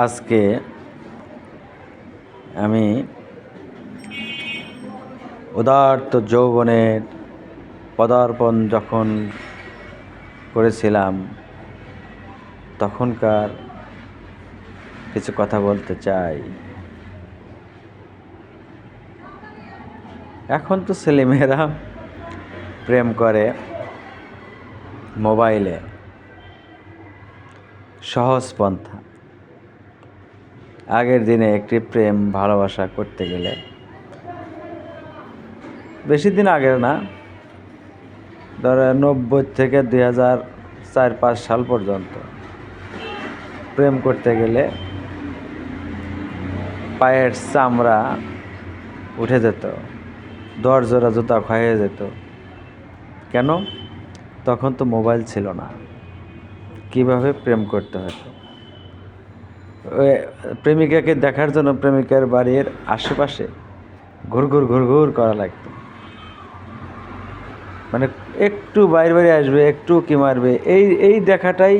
আজকে আমি উদারত যৌবনের পদার্পণ যখন করেছিলাম তখনকার কিছু কথা বলতে চাই। এখন তো ছেলেমেয়েরা প্রেম করে মোবাইলে, সহজ পন্থা। আগের দিনে একটি প্রেম ভালোবাসা করতে গেলে, বেশি দিন আগের না, ধরো 90 থেকে 2004-5 সাল পর্যন্ত প্রেম করতে গেলে পায়ের চামড়া উঠে যেত, 10 জোড়া জুতা ক্ষয়ে যেত। কেন? তখন তো মোবাইল ছিল না। কিভাবে প্রেম করতে হতো, প্রেমিকাকে দেখার জন্য প্রেমিকার বাড়ির আশেপাশে ঘুরঘুর করা লাগতো। মানে একটু বাইরে আসবে, একটু কি মারবে, এই দেখাটাই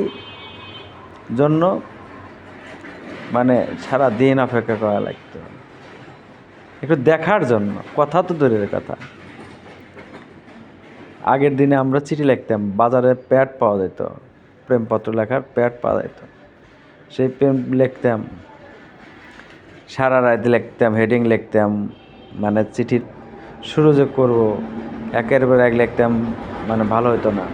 জন্য মানে সারা দিন অপেক্ষা করা লাগতো, একটু দেখার জন্য। কথা তো দূরের কথা। আগের দিনে আমরা চিঠি লিখতাম, বাজারে প্যাড পাওয়া যেত, প্রেমপত্র লেখার প্যাড পাওয়া যেত। সেই প্রেম লিখতাম, সারা রাত লিখতাম, হেডিং লিখতাম। মানে চিঠির শুরু যে করবো, একের পর এক লিখতাম, মানে ভালো হতো না।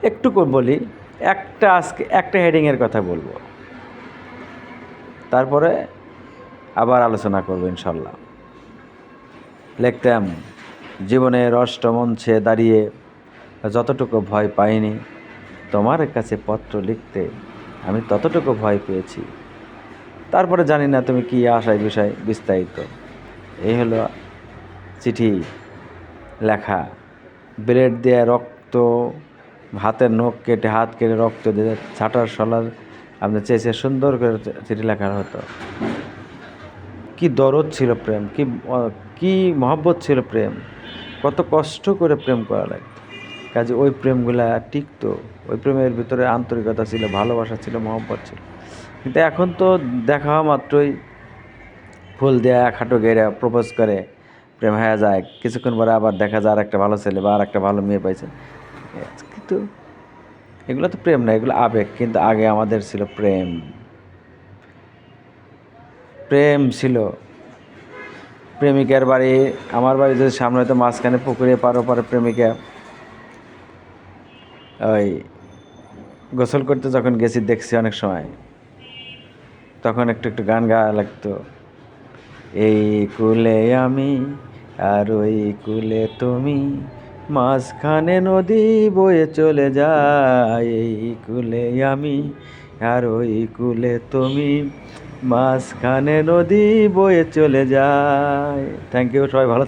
একটু বলি, আজকে একটা হেডিংয়ের কথা বলবো, তারপরে আবার আলোচনা করবো ইনশাল্লাহ। লিখতাম, জীবনের অষ্টমঞ্চে দাঁড়িয়ে যতটুকু ভয় পাইনি, তোমার কাছে পত্র লিখতে আমি ততটুকু ভয় পেয়েছি। তারপরে জানি না তুমি কি আশায় বিষয় বিস্তারিত। এই হলো চিঠি লেখা। ব্লেড দিয়ে রক্ত, হাতের নখ কেটে, হাত কেটে রক্ত দিয়ে ছাটার সলার আপনি চেয়েছে সুন্দর করে চিঠি লেখা হতো। কি দরদ ছিল প্রেম, কি মহব্বত ছিল প্রেম, কত কষ্ট করে প্রেম করা লাগতো। কাজে ওই প্রেমগুলা টিকতো, ওই প্রেমের ভিতরে আন্তরিকতা ছিল, ভালোবাসা ছিল, মহব্বত ছিল। কিন্তু এখন তো দেখা মাত্রই ফুল দেয়া খাটো গেড়ে প্রপোজ করে প্রেম হয়ে যায়। কিছুক্ষণ পরে আবার দেখা যায় আর একটা ভালো ছেলে বা আর একটা ভালো মেয়ে পাইছে। কিন্তু এগুলো তো প্রেম না, এগুলো আবেগ। কিন্তু আগে আমাদের ছিল প্রেম ছিল। প্রেমিকার বাড়ি, আমার বাড়ি যদি সামনে হয়তো, মাঝখানে পুকুরে পারো প্রেমিকা ওই গোসল করতে যখন গেছি দেখছি অনেক সময়, তখন একটু গান গাওয়া লাগতো। এই কুলে আমি আর ওই কুলে তুমি, মাঝখানে নদী বয়ে চলে যায়। এই কুলে আমি আর ওই কুলে তুমি, মাঝখানে নদী বয়ে চলে যায়। থ্যাংক ইউ, সবাই ভালো।